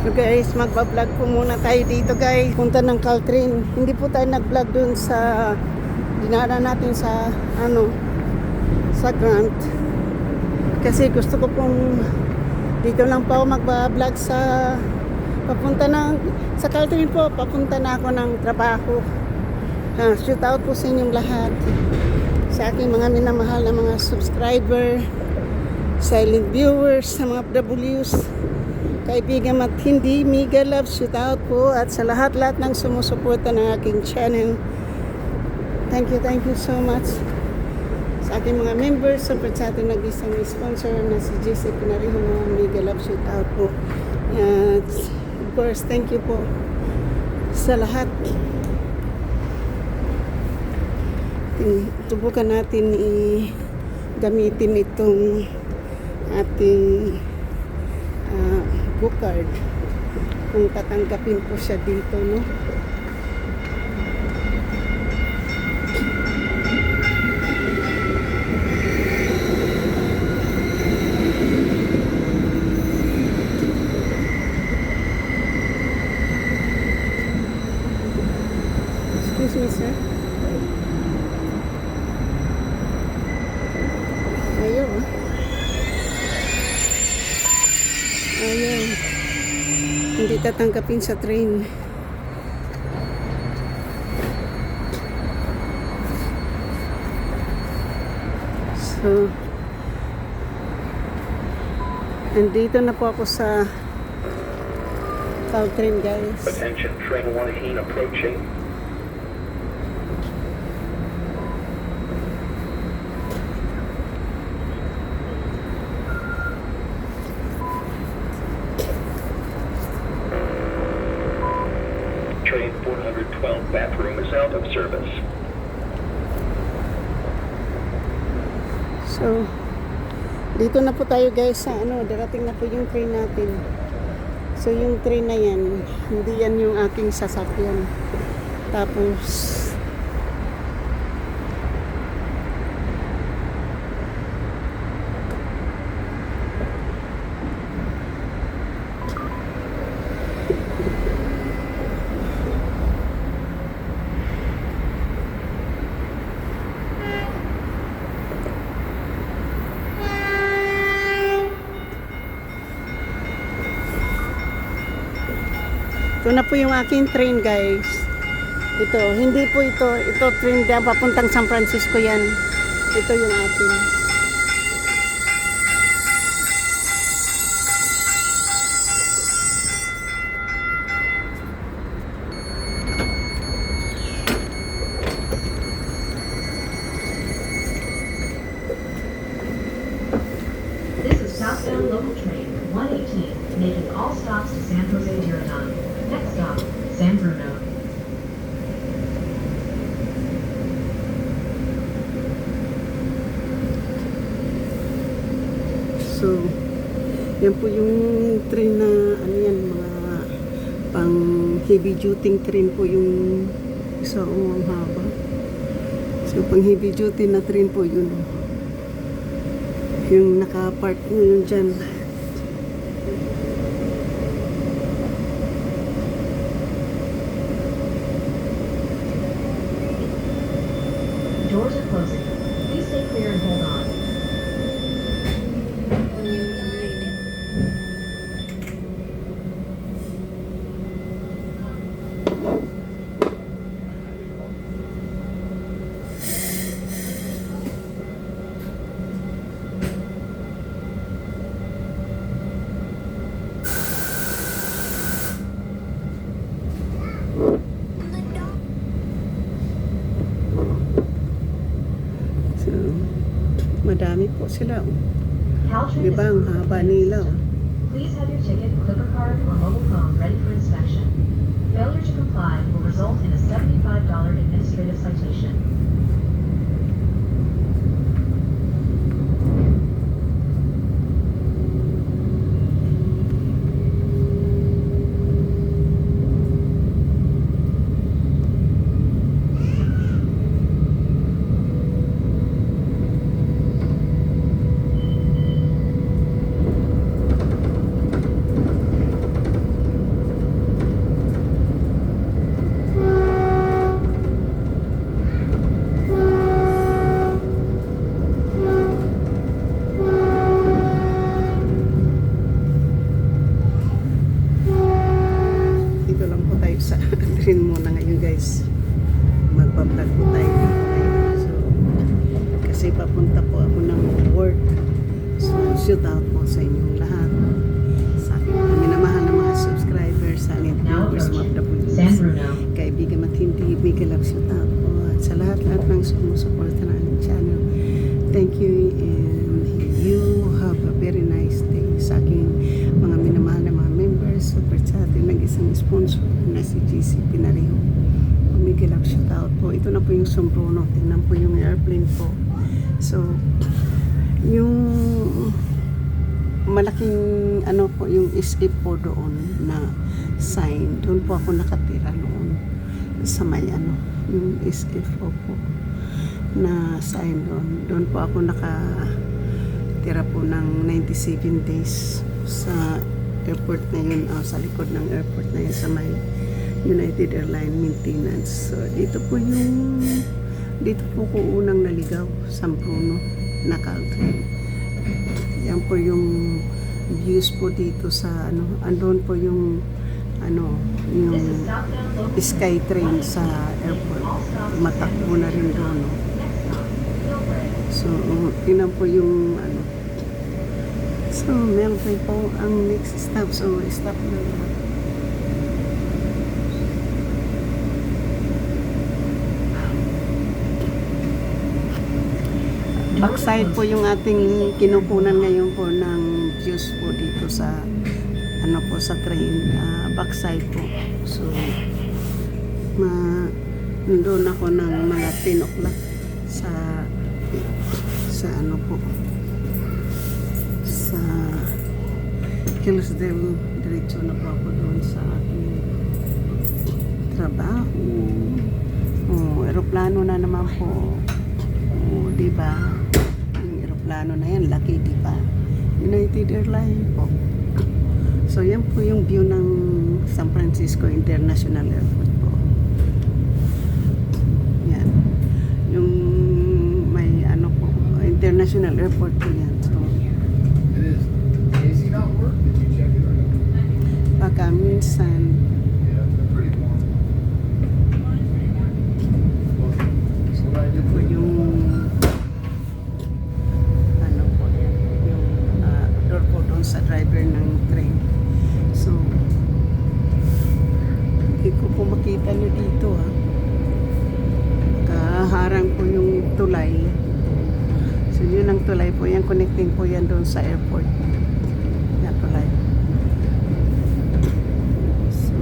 So guys, magbablog po muna tayo dito guys. Punta ng Caltrain. Hindi po tayo nag-vlog dun sa dinaanan natin sa sa Grant. Kasi gusto ko pong dito lang po ako magbablog sa sa Caltrain po. Papunta na ako ng trabaho. Shoot out po sa inyong lahat. Sa aking mga minamahal na mga subscriber, silent viewers, sa mga W's, kaibigan at hindi, mega love, shoot out po, at sa lahat-lahat ng sumusuporta ng aking channel. Thank you so much sa aking mga members, support sa ating nag-isang sponsor na si JC Pinariho, mega love, shoot out po. At of course, thank you po sa lahat. Tubukan natin gamitin itong ating book card kung tatanggapin po siya dito, no? Excuse me, sir. Ayaw. Hindi tatanggapin sa train. So, nandito na po ako sa Caltrain, guys. Attention, train 118 approaching. Train 412 bathroom is out of service. So, dito na po tayo guys sa darating na po yung train natin. So, yung train na yan, hindi yan yung aking sasakyan. Tapos, ito na po yung aking train, guys. Hindi po ito train na papuntang San Francisco yan. Ito yung ating. This is southbound local train 118, making all stops to San Jose Diridon. Next stop, San Bruno. So, yan po yung train na yan, mga pang heavy duty train po yung isa ang haba. So, pang heavy duty na train po yun. Yung naka-park yun dyan. Doors are closing. Please stay clear and hold on. Madami po sila. Caltrain Diba ang haba nila? Please have your ticket, clipper card, or mobile phone ready for inspection. Failure to comply will result in a $75 administrative citation. mag-drive sa train muna ngayon guys. Magpa-vlog po tayo dito ngayon. So, kasi papunta po ako ng work. So, shout out po sa inyong lahat. Sa aking mga minamahal na mga subscribers, sa aking Now viewers, mga approaching San Bruno. kaibigan matindi, big love shout out po. At sa lahat-lahat ng sumusuporta ng aking channel. Thank you and you have a very nice day. Sa aking mga minamahal na mga members, super chat, nag-isang sponsor na si GC Pinareho. Big love shout out po. Ito na po yung Sombrono. Tingnan po yung airplane po. So, yung malaking ano po yung escape po doon na sign, doon po ako nakatira noon sa may ano yung escape po na sign doon po ako nakatira po ng 97 days sa airport na yun, sa likod ng airport na yun sa may United Airlines Maintenance. So dito po ko unang naligaw sa Bruno na Caltrain. Yan po yung views po dito sa ano, andon po yung ano, yung Skytrain sa airport. Matakbo na rin doon. No? So, tingnan po yung ano. So, Melbourne po ang next stop. So, stop na lahat. Backside po yung ating kinukunan ngayon po ng views po dito sa ano po sa train, backside po. So nandun ako ng mga 10 o'clock sa ano po sa Hillsdale. Diretso na po ako doon sa aking trabaho. Aeroplano na naman po. Diba? Yung aeroplano na yan, laki, diba? United Airlines po. So, yan po yung view ng San Francisco International Airport po. Yan. Yung may ano po, International Airport po yan. So, It is. The AC not work? Did you check it or no? baka minsan, Yeah, they're pretty warm. Well, so what I did po was yung ano po yan, yung door po doon sa driver ng train. So, hindi ko po makita nyo dito ha. Kaharang po yung tulay. So, yun ang tulay po yan. Connecting po yan doon sa airport. Yan tulay. So,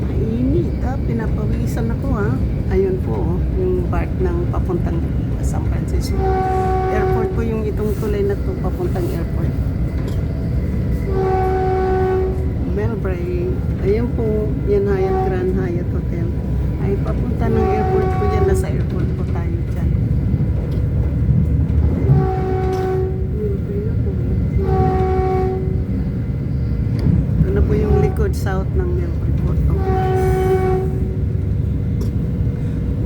mainit ha. Pinapawisan ako ha. Ayun po oh, yung BART ng papuntang San Francisco. Airport po yung itong tulay na to papuntang airport. Melbourne. Ayun po, yan Hyatt Grand Hyatt Hotel. Ay papunta ng airport po yan. Nasa airport po tayo dyan. Ito na po yung likod south ng Melbourne po.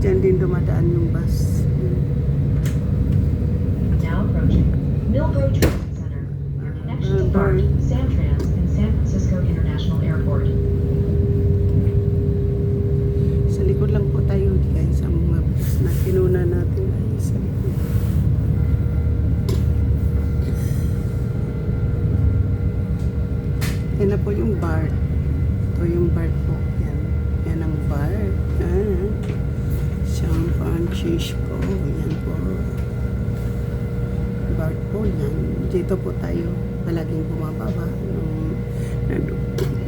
Diyan din dumadaan yung bus. Now approaching Millbrae Transit Center. Your connection to BART, SamTrans, and San Francisco International Airport. Sa likod lang po tayo guys. Ang mga bus na kinuna natin ay sa likod. Yan na po yung BART. Ito yung BART po. Yan. Yan ang BART. San Francisco. Yan po. BART po yan. Dito po tayo palaging bumababa.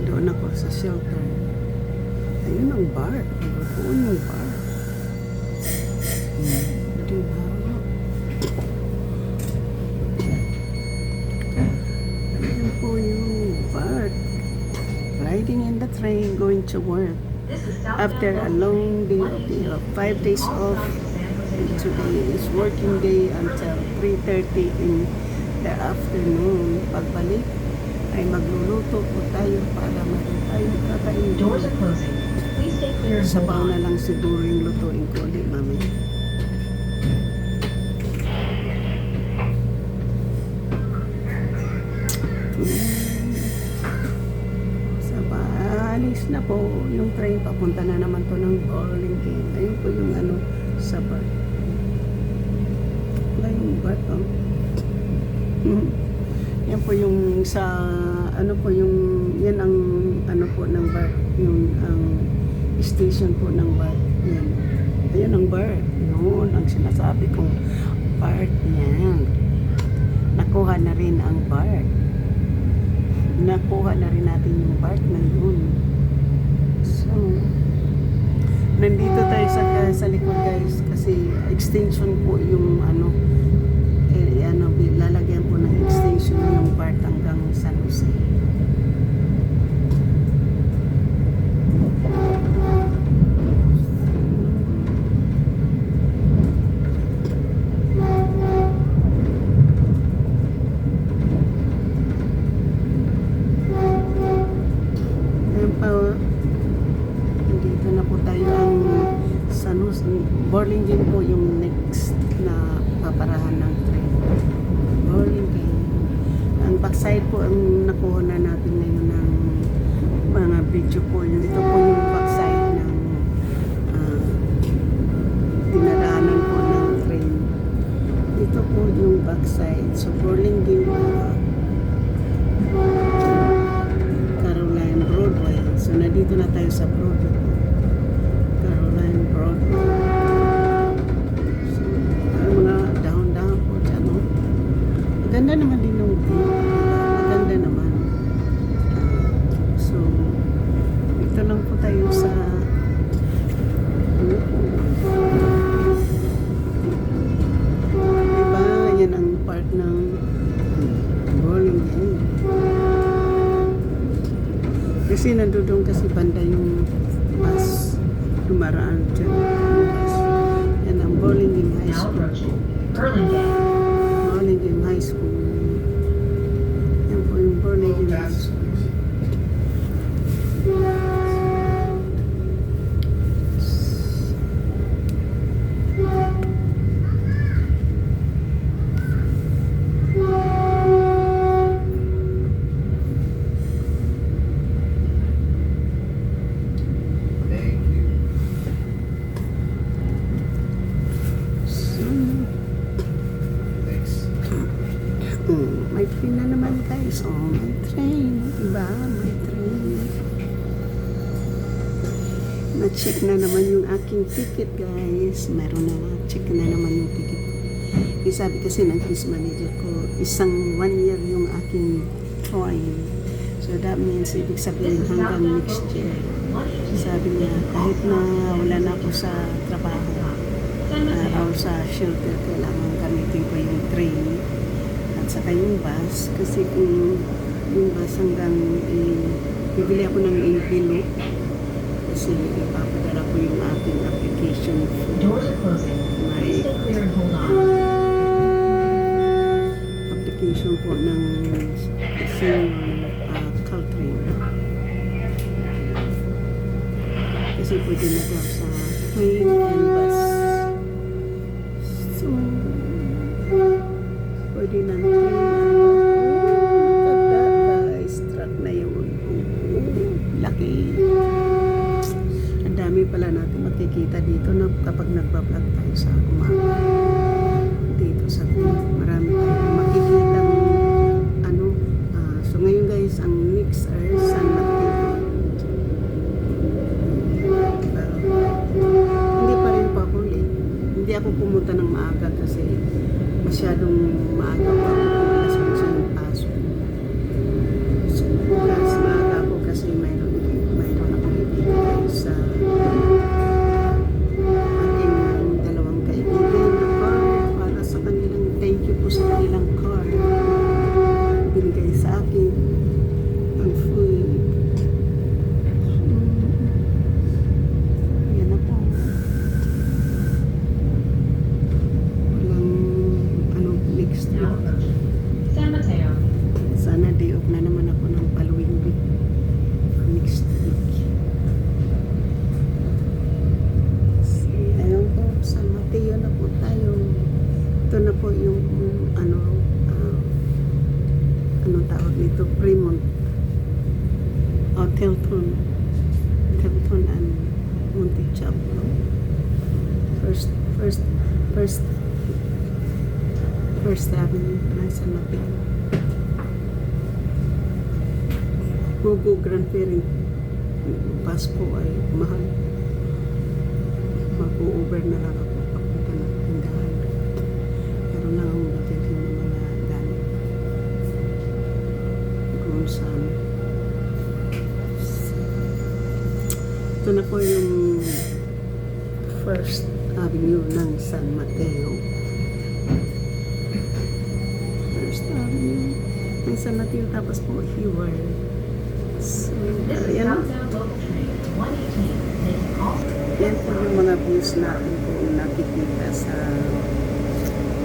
Doon ako sa shelter. Ayun ang BART. Doon yung BART. Diba? Ayun po yung BART. Riding in the train, going to work. After a long day of 5 days off, today is working day until 3:30 in the afternoon. Pagbalik ay magluluto po tayo para meron tayong kakain. Doors are closing. Please stay clear and hold Sabaw na on. lang siguro yung lutuin ko ulit mamaya. Alis na po yung train. Papunta na naman po ng Burlingame. Ayun po yung ano sa bar. Wala yung bar po. Yan po yung sa ano po yung yan ang ano po ng bar. Yung ang station po ng bar. Yan. Ayun ang bar. Yun ang sinasabi kong bar. Yan. Nakuha na rin ang bar. Nakuha na rin natin yung part na yun. So, nandito tayo sa likod guys kasi extension po yung ano, lalagyan po ng extension yung part hanggang San Jose. Dito na po tayo ang San Jose. Burlingame po yung next na paparahan ng train. Burlingame. Ang backside po ang nakuha na natin ngayon ng mga video po. Ito po yung backside ng dinadaanan po ng train. Ito po yung backside. So Burlingame Caroline Broadway. So, nandito na tayo sa Broadway. Caroline Broadway. So, mga dahon-dahon po dyan, no? Maganda naman din yung view. Maganda naman. So, ito lang po tayo sa ano po. Diba? Yan ang part ng Burlingame. Kasi nandudong kasi banda yung bus dumaraan dyan yung bus. Yan ang Burlingame High Now School. approaching Burlingame. Burlingame High School. Yan po yung Burlingame High School. Thank you. So, Thanks. may train na naman guys. Oh, may train. Diba? May train. Na-check na naman yung aking ticket guys. Meron na. Check na naman yung ticket. Sabi kasi ng cruise manager ko, isang 1 year yung aking train. So that means, ibig sabihin hanggang next year. Sabi niya, kahit na wala na ako sa trabaho, o sa shelter, kailangan gamitin ko yung train at saka yung bus. Kasi kung yung bus hanggang bibili ako ng envelope kasi ipapadala ko yung aking application Doors are closing. Please stay clear and hold on. application po ng Caltrain. Kasi pwede na daw sa train and bus. So, pwede na ng train and bus. Guys, truck na yun. Laki. Ang dami pala natin makikita dito na kapag nagbablog tayo sa umaga. Dito sa marami tayong makikita ano. So ngayon guys, ang next are San Mateo. Hindi pa rin po ako late. Hindi ako pumunta ng maaga kasi masyadong maaga pa ako kung alas 11 ng pasok. So bukas maaga ako kasi mayroon akong ibigay sa aking dalawang kaibigan na card para sa kanilang thank you po sa kanilang card. Binigay sa akin ang food. Yan na po. Walang ano next Now week. approaching San Mateo. Sana day off na naman ako ng following week. Next week. Ayun po, San Mateo na po tayo. Ito na po yung ano tawag nito, Fremont Hotelton. First Avenue ng San Mateo. Gogo Grand Ferry. Bus po ay mahal. Mag-over na lang ako papunta ng tindahan. Pero na akong nabilhin ng mga gamit. Kung saan. Ito na po yung First Avenue ng San Mateo. First Avenue ng San Mateo, tapos po Hayward. So, This is yan. southbound local train 118, making all Yan po yung mga views natin po nakikita sa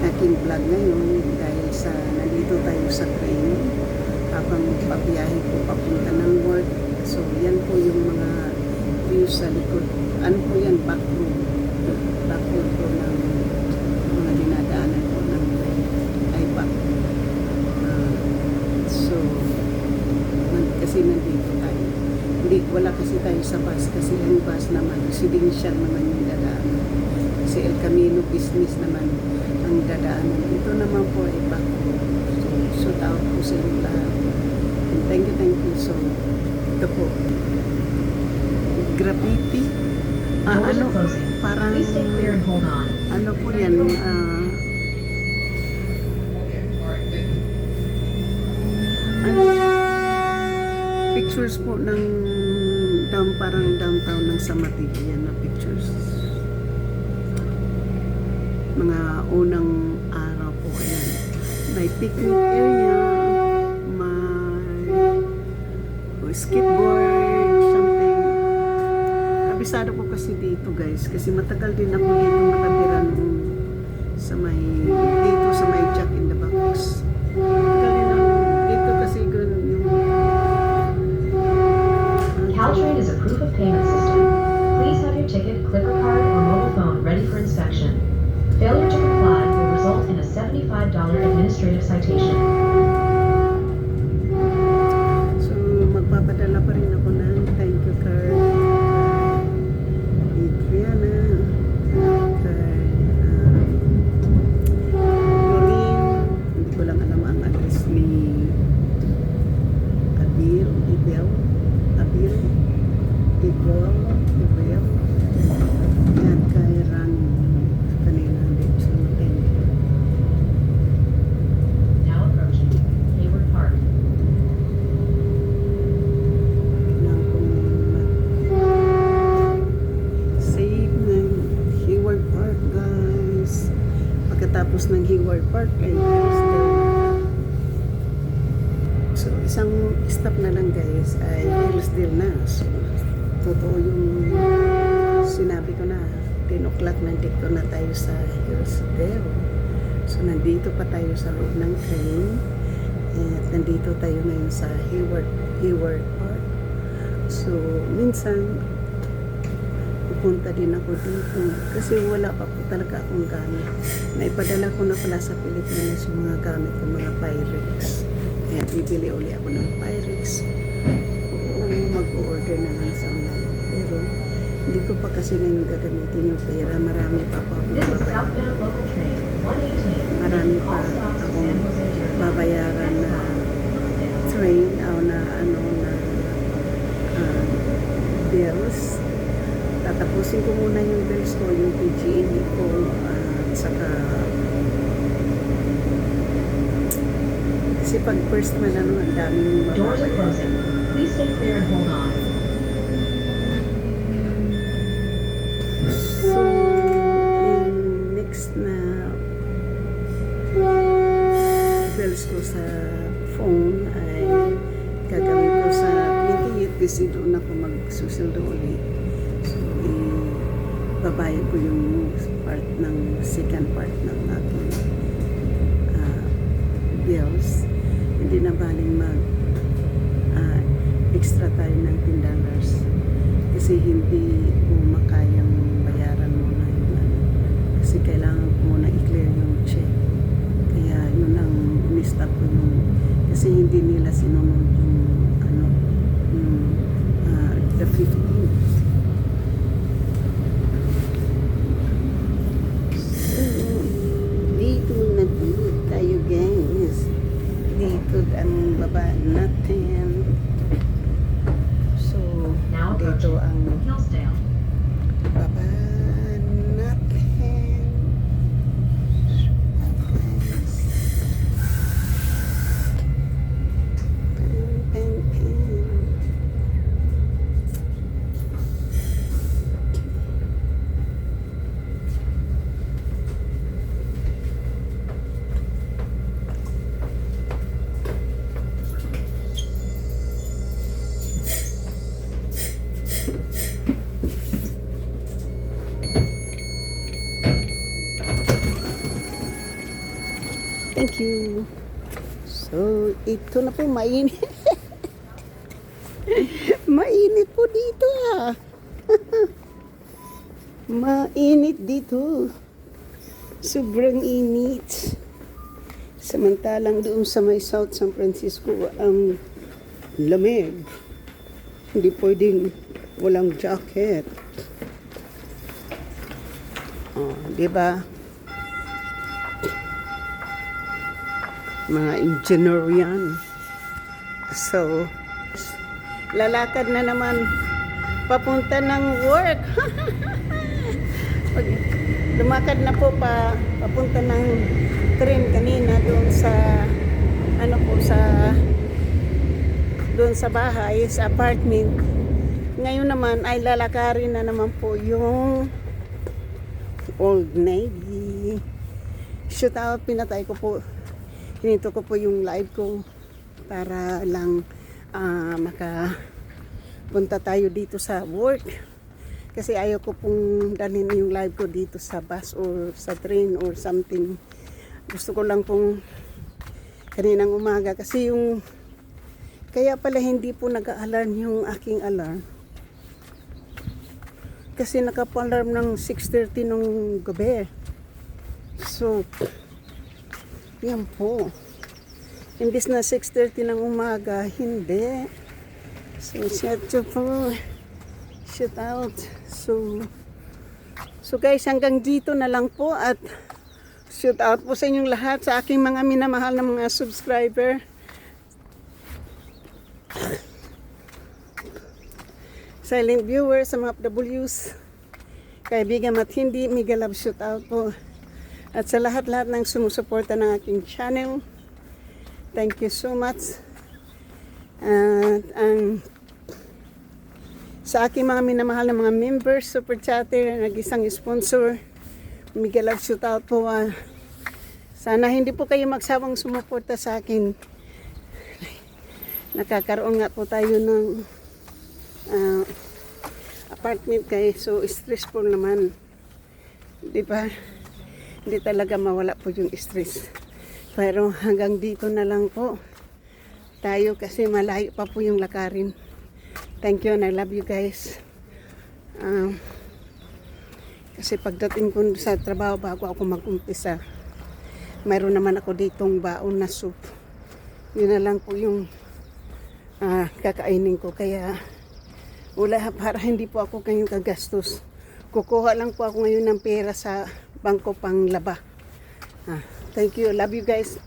aking vlog ngayon dahil sa nandito tayo sa train habang pabiyahe po papunta ng work. So, yan po yung mga views sa likod. Ano po yan? Back road. Back road po ng mga dinadaanan po ng train. Ay, back. So, kasi nandito tayo. Hindi, wala kasi tayo sa bus kasi yung bus naman, residential naman yung dadaanan. Kasi El Camino business naman ang dadaanan. Ito naman po ay back road. So, shoot out po sa inyo lahat. And thank you. So, ito po. Graffiti. doors Ano, are closing. parang, Please stay clear and hold on. ano po yan, pictures po ng parang downtown ng San Mateo. Yan na pictures. Mga unang araw po. Ayan. May picnic area. May skateboard, something. Kabisado ko kasi dito guys. Kasi matagal din ako dito nakatira noon sa may, dito sa may Jack in the Box. Matagal din ako dito kasi ganun yung Caltrain is a proof of payment system. Please have your ticket, clicker card, or mobile phone ready for inspection. Failure to comply will result in a $75 administrative citation. So, magpapadala pa rin ako ng thank you card kay Adriana, kay Lorraine. Hindi ko lang alam ang address ni Ibel. Yan, kay Ran. Kanina, hindi ko sila matindi. Now approaching Hayward Park. Kailangan kong save ng Hayward Park, guys. Pagkatapos ng Hayward Park ay Hillsdale. So, isang stop na lang guys ay Hillsdale na. So, totoo yung sinabi ko na 10 o'clock nandito na tayo sa Hillsdale. So, nandito pa tayo sa loob ng train. At nandito tayo ngayon sa Hayward Park. So, minsan, pupunta din ako dito. Kasi wala pa po talaga akong gamit. Naipadala ko na pala sa Pilipinas yung mga gamit ko, mga Pyrex. Kaya bibili uli ako ng Pyrex. Oo, mag-order na lang sa online. Pero, hindi ko pa kasi ngayon gagamitin yung pera. Marami pa po akong This is babayaran. southbound local train 118. Marami making pa all stops at akong San Jose Terminal. babayaran na train o na ano na bills. Tatapusin ko muna yung bills ko, yung PG&E ko at saka kasi pag first man ano, ang daming Doors are mababayaran. closing. Please stay clear and hold on. So, yung next na bills ko sa phone ay gagawin ko sa 28 kasi doon ako magsusildo ulit. So, babayad ko yung part ng second part ng aking bills. Hindi na baling extra tayo ng $10 kasi hindi mo makayang bayaran mo na yung ano. Kasi kailangan ko muna i-clear yung check. Kaya yun ang in-stop ko yung kasi hindi nila sinunod yung ano yung the 15th. ang baba natin. So, Now dito approaching ang Hillsdale. baba natin. Pen, pen, pen. Thank you. So, ito na po, mainit. Mainit po dito ah. Mainit dito. Sobrang init. Samantalang doon sa may South San Francisco, ang lamig. Hindi pwedeng walang jacket. Oh, di ba? Mga engineer yan. So, lalakad na naman papunta ng work. Pag lumakad na po papunta ng train kanina doon sa doon sa bahay, sa apartment. Ngayon naman ay lalakarin na naman po yung Old Navy. Shoot out, pinatay ko po. Hinito ko po yung live ko para lang makapunta tayo dito sa work. Kasi ayaw ko pong dalhin yung live ko dito sa bus or sa train or something. Gusto ko lang pong kaninang umaga. Kasi yung kaya pala hindi po nag-alarm yung aking alarm. Kasi nakapalarm ng 6:30 nung gabi. So, yan po. Imbis na 6:30 ng umaga, hindi. So, shout out. So guys, hanggang dito na lang po at shout out po sa inyong lahat, sa aking mga minamahal na mga subscriber. Silent viewers, sa mga FWs, kaibigan at hindi, mega love shout out po. At sa lahat-lahat ng sumusuporta ng aking channel, thank you so much. At sa aking mga minamahal na mga members, super chatter, nag-isang sponsor, mega love shout out po. Sana hindi po kayo magsawang sumuporta sa akin. Nakakaroon nga po tayo ng apartment guys, so stressful naman, di ba? Hindi talaga mawala po yung stress, pero hanggang dito na lang po tayo kasi malayo pa po yung lakarin. Thank you and I love you guys. Kasi pagdating ko sa trabaho, bago ako mag-umpisa, mayroon naman ako ditong baon na soup. Yun na lang po yung kakainin ko, kaya wala, para hindi po ako kayong kagastos. Kukuha lang po ako ngayon ng pera sa bangko pang laba. Thank you. Love you guys.